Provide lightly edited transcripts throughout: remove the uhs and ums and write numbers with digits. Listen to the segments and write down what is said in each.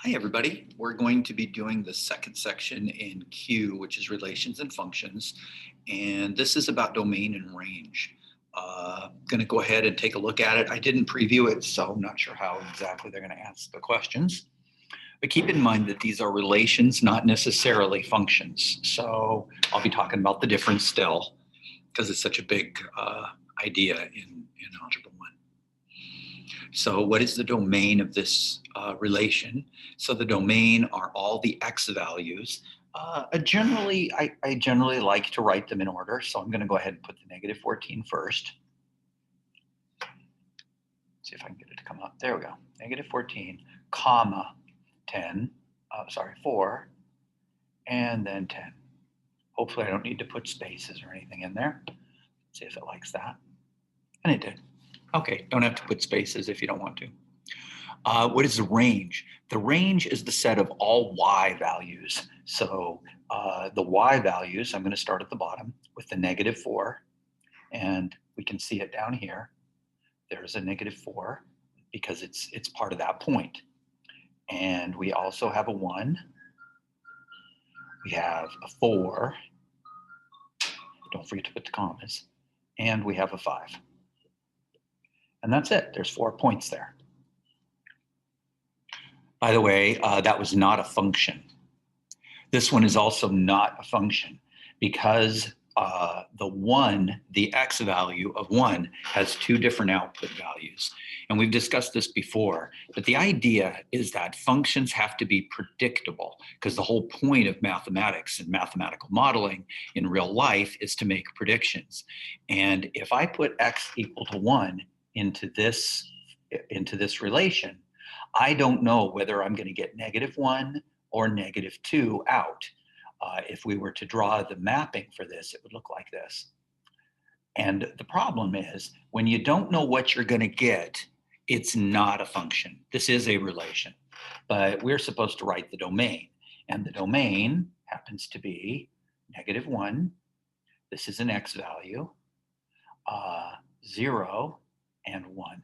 Hi, everybody. We're going to be doing the second section in Q, which is relations and functions. And this is about domain and range. Going to go ahead and take a look at it. I didn't preview it, so I'm not sure how exactly they're going to ask the questions. But keep in mind that these are relations, not necessarily functions. So I'll be talking about the difference still, because it's such a big idea in Algebra 1. So what is the domain of this relation? So the domain are all the x values. I generally like to write them in order, so I'm going to go ahead and put the negative 14 first. See if I can get it to come up. There we go. Negative 14, comma 10, 4, and then 10. Hopefully I don't need to put spaces or anything in there. See if it likes that. And it did. Okay, don't have to put spaces if you don't want to. What is the range? The range is the set of all y values. So the y values, I'm going to start at the bottom with the negative 4. And we can see it down here. There's a negative 4 because it's part of that point. And we also have a 1. We have a 4. Don't forget to put the commas. And we have a 5. And that's it. There's 4 points there. By the way, that was not a function. This one is also not a function because the x value of 1 has 2 different output values. And we've discussed this before, but the idea is that functions have to be predictable because the whole point of mathematics and mathematical modeling in real life is to make predictions. And if I put x equal to 1 into this relation, I don't know whether I'm going to get negative 1 or negative 2 out. If we were to draw the mapping for this, it would look like this. And the problem is, when you don't know what you're going to get, it's not a function. This is a relation. But we're supposed to write the domain. And the domain happens to be negative 1. This is an x value, 0, and 1.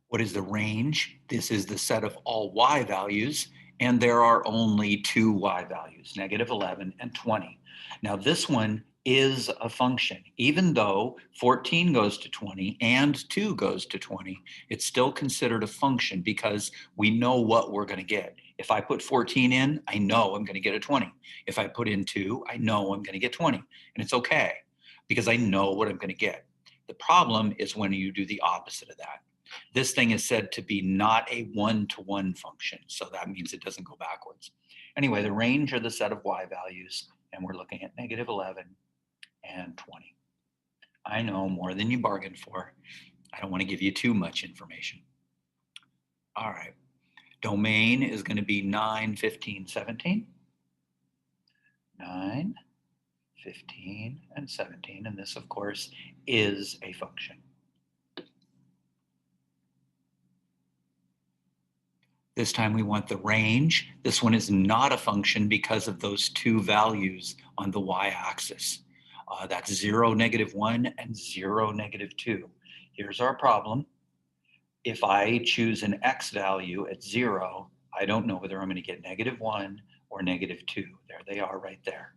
What is the range? This is the set of all y values, and there are only 2 y values, negative 11 and 20. Now this one is a function. Even though 14 goes to 20 and 2 goes to 20, it's still considered a function because we know what we're going to get. If I put 14 in, I know I'm going to get a 20. If I put in 2, I know I'm going to get 20. And it's okay because I know what I'm going to get. The problem is when you do the opposite of that. This thing is said to be not a one-to-one function, so that means it doesn't go backwards. Anyway, the range are the set of y values, and we're looking at negative 11 and 20. I know, more than you bargained for. I don't want to give you too much information. All right, domain is going to be 9, 15, 17. 9, 15, and 17, and this, of course, is a function. This time we want the range. This one is not a function because of those 2 values on the y-axis. That's 0, negative 1, and 0, negative 2. Here's our problem. If I choose an x value at 0, I don't know whether I'm going to get negative 1 or negative 2. There they are right there.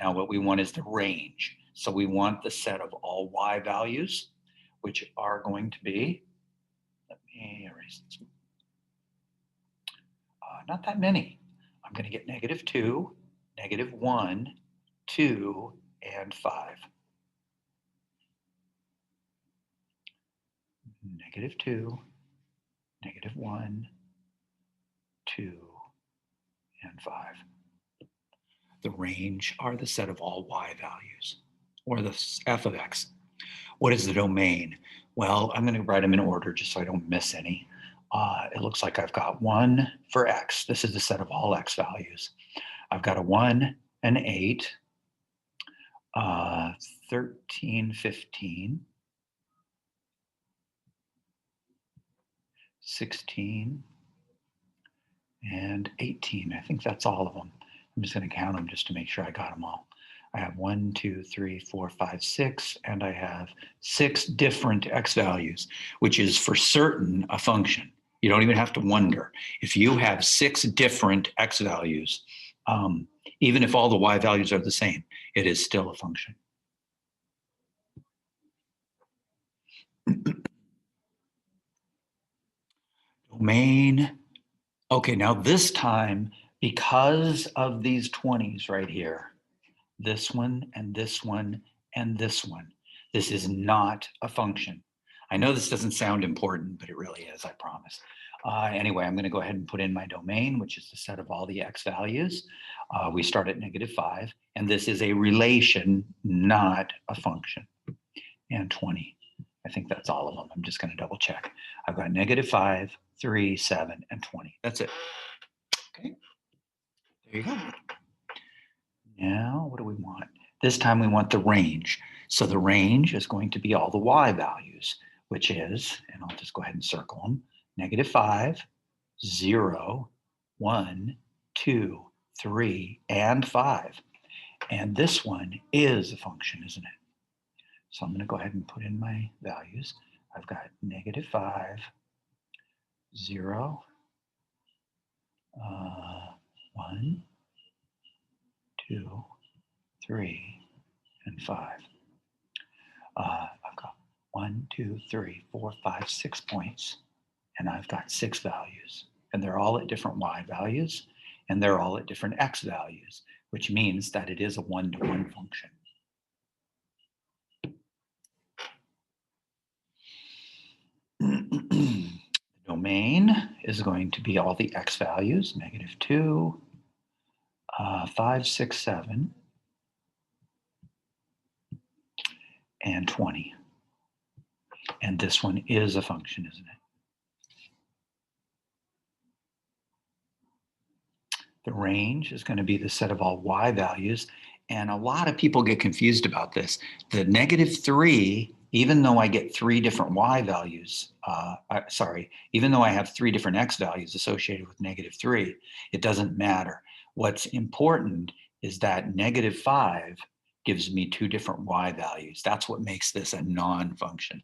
Now what we want is the range. So we want the set of all y values, which are going to be, let me erase this. Not that many. I'm going to get negative 2, negative 1, 2, and 5. Negative 2, negative 1, 2, and 5. The range are the set of all y values, or the f of x. What is the domain? Well, I'm going to write them in order just so I don't miss any. It looks like I've got 1 for x. This is the set of all x values. I've got a 1, an 8, 13, 15, 16, and 18. I think that's all of them. I'm just going to count them just to make sure I got them all. I have 1, 2, 3, 4, 5, 6, and I have 6 different x values, which is for certain a function. You don't even have to wonder. If you have 6 different x values, even if all the y values are the same, it is still a function. Domain. Okay, now this time, because of these 20s right here, this one and this one and this one, this is not a function. I know this doesn't sound important, but it really is, I promise. Anyway, I'm going to go ahead and put in my domain, which is the set of all the x values. We start at -5, and this is a relation, not a function. And 20. I think that's all of them. I'm just going to double check. I've got -5, 3, 7, and 20. That's it. Okay. There you go. Now, what do we want? This time we want the range. So the range is going to be all the y values, which is, and I'll just go ahead and circle them, -5, 0, 1, 2, 3, and 5. And this one is a function, isn't it? So I'm going to go ahead and put in my values. I've got -5, 0, 1, 2, 3, and 5. I've got 1, 2, 3, 4, 5, 6 points, and I've got 6 values. And they're all at different y values, and they're all at different x values, which means that it is a one-to-one function. The domain is going to be all the x values, -2, 5, 6, 7, and 20. And this one is a function, isn't it? The range is going to be the set of all y values. And a lot of people get confused about this. The -3, even though I get 3 different y values, even though I have 3 different x values associated with -3, it doesn't matter. What's important is that -5 gives me 2 different y values. That's what makes this a non-function.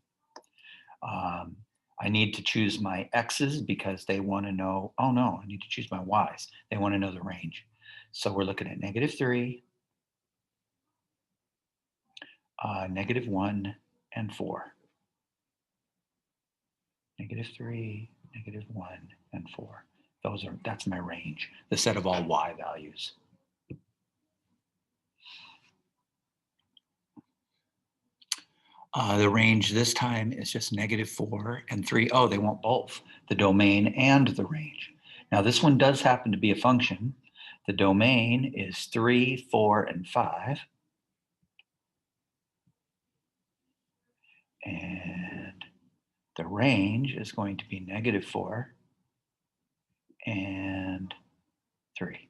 I need to choose my x's because they want to know, oh no, I need to choose my y's. They want to know the range. So we're looking at -3, -1, and 4. -3, -1, and 4. That's my range, the set of all y values. The range this time is just -4 and 3. Oh, they want both, the domain and the range. Now this one does happen to be a function. The domain is 3, 4, and 5. And the range is going to be -4 and 3.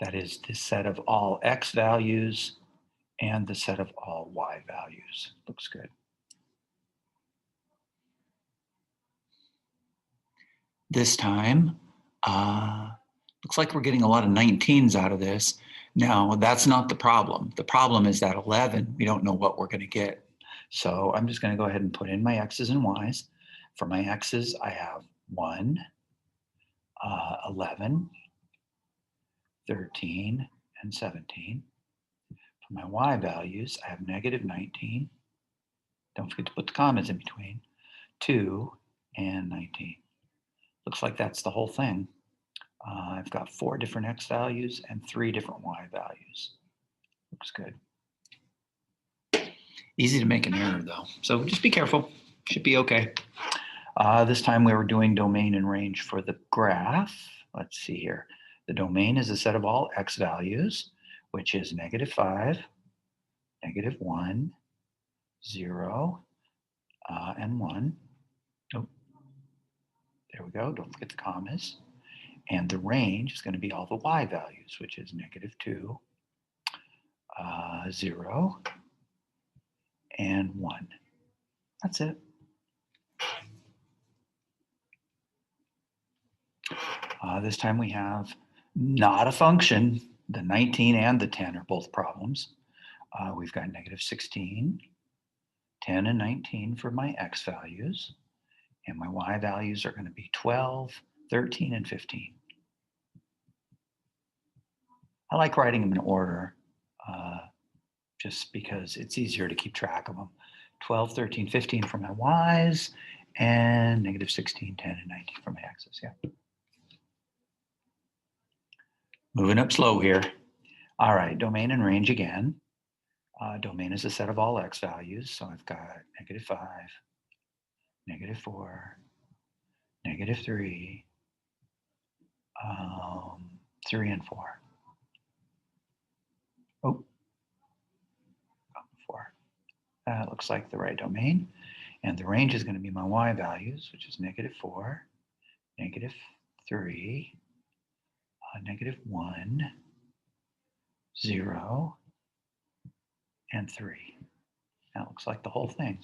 That is the set of all x values and the set of all y values. Looks good. This time, looks like we're getting a lot of 19s out of this. Now, that's not the problem. The problem is that 11, we don't know what we're going to get. So I'm just going to go ahead and put in my x's and y's. For my x's, I have 1, 11, 13, and 17. For my y values, I have -19. Don't forget to put the commas in between. 2 and 19. Looks like that's the whole thing. I've got 4 different x values and 3 different y values. Looks good. Easy to make an error though, so just be careful. Should be okay. This time we were doing domain and range for the graph. Let's see here. The domain is a set of all x values, which is -5, -1, 0, and 1. Oh, there we go. Don't forget the commas. And the range is going to be all the y values, which is -2, 0, and 1. That's it. This time we have Not a function. The 19 and the 10 are both problems. We've got negative 16, 10 and 19 for my x values. And my y values are going to be 12, 13, and 15. I like writing them in order just because it's easier to keep track of them. 12, 13, 15 for my y's, and negative 16, 10, and 19 for my x's. Yeah. Moving up slow here. All right, domain and range again. Domain is a set of all x values. So I've got negative 5, negative 4, negative 3, 3 and 4. Oh, 4. That looks like the right domain. And the range is going to be my y values, which is negative 4, negative 3, negative 1, 0, and 3. That looks like the whole thing.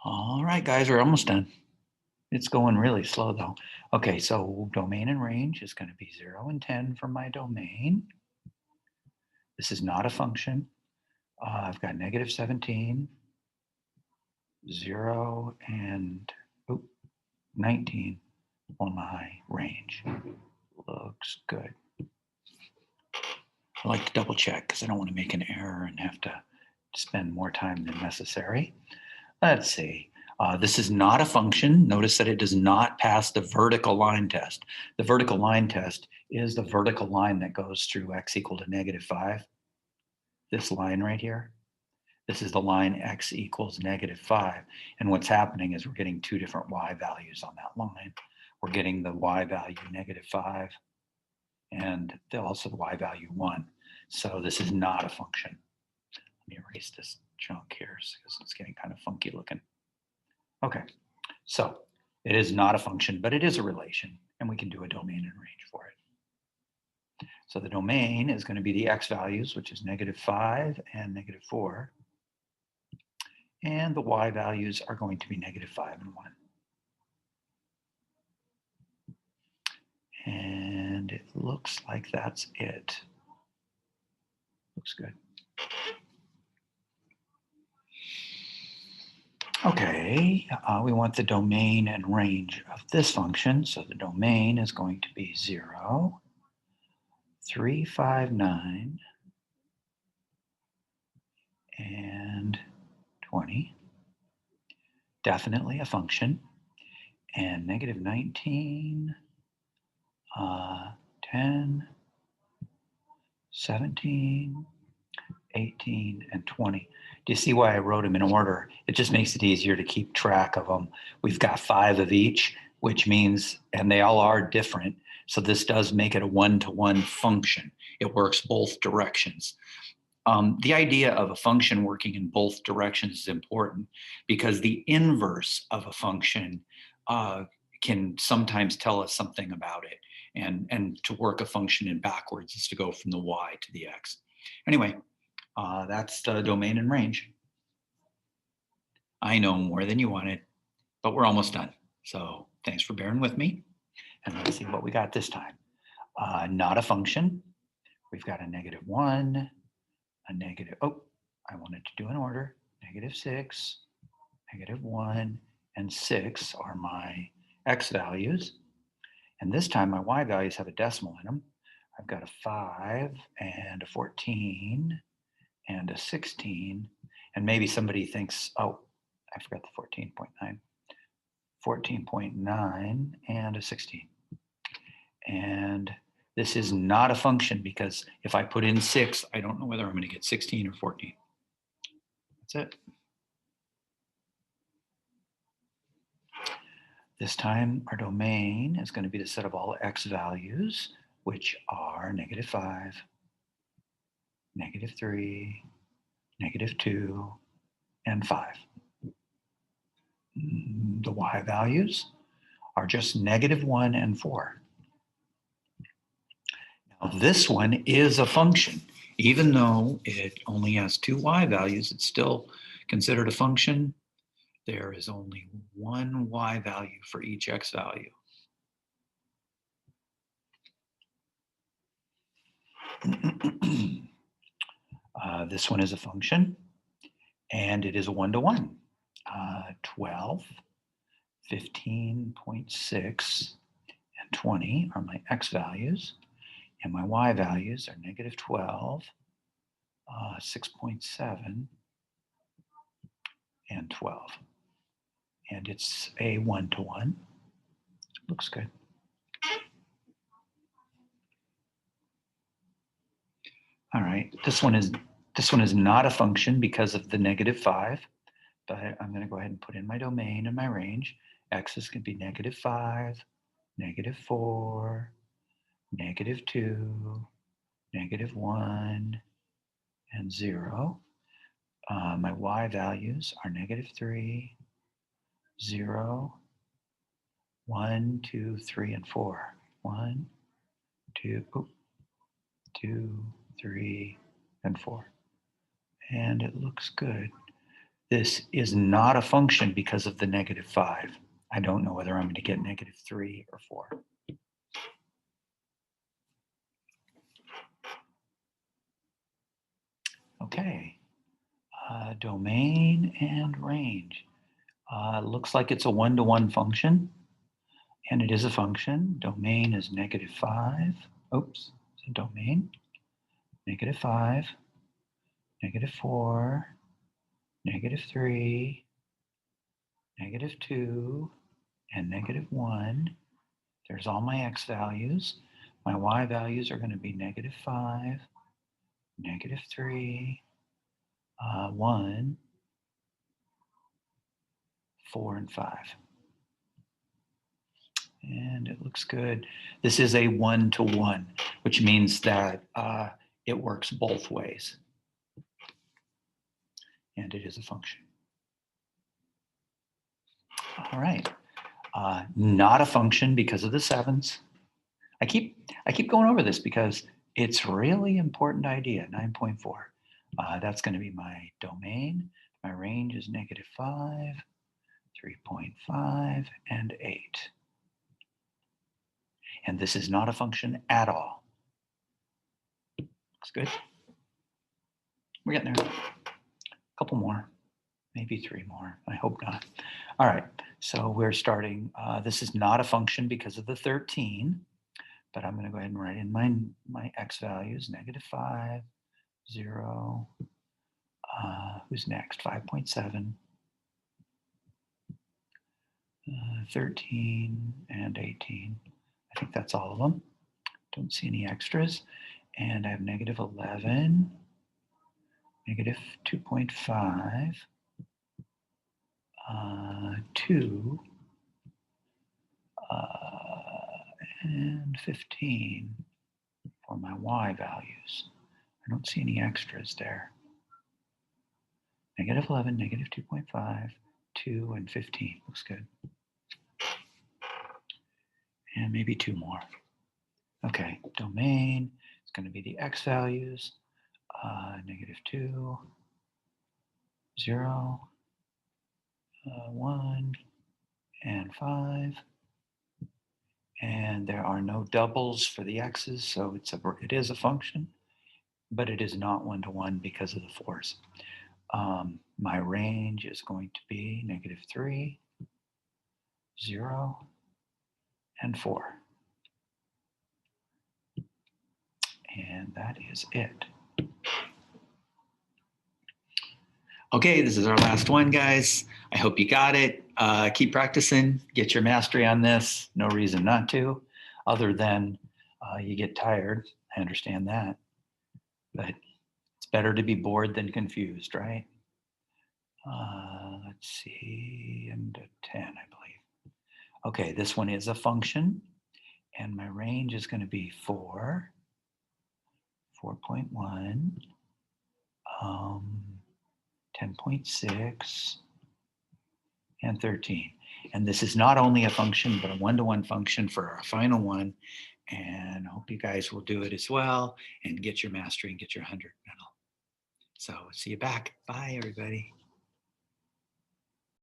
All right, guys, we're almost done. It's going really slow, though. Okay, so domain and range is going to be 0 and 10 for my domain. This is not a function. I've got negative 17, 0, and 19 on my range. Looks good. I like to double check because I don't want to make an error and have to spend more time than necessary. Let's see. This is not a function. Notice that it does not pass the vertical line test. The vertical line test is the vertical line that goes through x equal to negative 5. This line right here. This is the line x equals negative 5. And what's happening is we're getting two different y values on that line. We're getting the y value negative 5 and also the y value 1. So this is not a function. Let me erase this chunk here because it's getting kind of funky looking. Okay, so it is not a function, but it is a relation, and we can do a domain and range for it. So the domain is going to be the x values, which is negative 5 and negative 4. And the y values are going to be negative 5 and 1. And it looks like that's it. Looks good. Okay, we want the domain and range of this function. So the domain is going to be 0, 3, 5, 9, and 20. Definitely a function. And negative 19, 10, 17, 18, and 20. Do you see why I wrote them in order? It just makes it easier to keep track of them. We've got 5 of each, which means, and they all are different, so this does make it a one-to-one function. It works both directions. The idea of a function working in both directions is important because the inverse of a function can sometimes tell us something about it. And to work a function in backwards is to go from the y to the x. Anyway, that's the domain and range. I know more than you wanted, but we're almost done. So thanks for bearing with me. And let's see what we got this time. Not a function. We've got a negative 1, a negative, I wanted to do an order. Negative 6, negative 1, and 6 are my x values. And this time my y values have a decimal in them. I've got a 5 and a 14 and a 16. And maybe somebody thinks, oh, I forgot the 14.9. 14.9 and a 16. And this is not a function because if I put in 6, I don't know whether I'm going to get 16 or 14. That's it. This time our domain is going to be the set of all x values, which are negative 5, negative 3, negative 2, and 5. The y values are just negative 1 and 4. Now this one is a function. Even though it only has 2 y values, it's still considered a function. There is only one y value for each x value. This one is a function, and it is a 1-to-1. 12, 15.6, and 20 are my x values, and my y values are negative 12, 6.7, and 12. And it's a 1-to-1. Looks good. All right, this one is not a function because of the negative 5, but I'm going to go ahead and put in my domain and my range. X is going to be negative 5, negative 4, negative 2, negative 1, and 0. My y values are negative 3, 0, 1, 2, 3, and 4. 1, 2, 2, 3, and 4. And it looks good. This is not a function because of the negative 5. I don't know whether I'm going to get negative 3 or 4. Okay, domain and range. Looks like it's a 1-to-1 function, and it is a function. Domain is negative 5. Oops, it's a domain. Negative 5, negative 4, negative 3, negative 2, and negative 1. There's all my x values. My y values are going to be negative 5, negative 3, 1, 4, and 5. And it looks good. This is a 1-to-1, which means that it works both ways. And it is a function. All right. Not a function because of the 7s. I keep going over this because it's really important idea. 9.4. That's going to be my domain. My range is negative 5, 3.5, and 8. And this is not a function at all. Looks good. We're getting there. A couple more, maybe 3 more. I hope not. All right, so we're starting. This is not a function because of the 13, but I'm going to go ahead and write in my x values, negative 5, 0. Who's next? 5.7, 13, and 18. I think that's all of them. Don't see any extras. And I have negative 11, negative 2.5, 2, and 15 for my y values. I don't see any extras there. Negative 11, negative 2.5, 2, and 15. Looks good. And maybe 2 more. Okay, domain is going to be the x values. Negative 2, 0, 1, and 5. And there are no doubles for the x's, so it is a function, but it is not 1-to-1 because of the 4s. My range is going to be negative 3, 0, and 4. And that is it. Okay, this is our last one, guys. I hope you got it. Keep practicing, get your mastery on this. No reason not to, other than you get tired. I understand that. But it's better to be bored than confused, right? Let's see, and a 10, I believe. Okay, this one is a function, and my range is going to be 4, 4.1, 10.6, and 13. And this is not only a function, but a 1-to-1 function for our final one. And I hope you guys will do it as well and get your mastery and get your 100 medal. So see you back. Bye, everybody.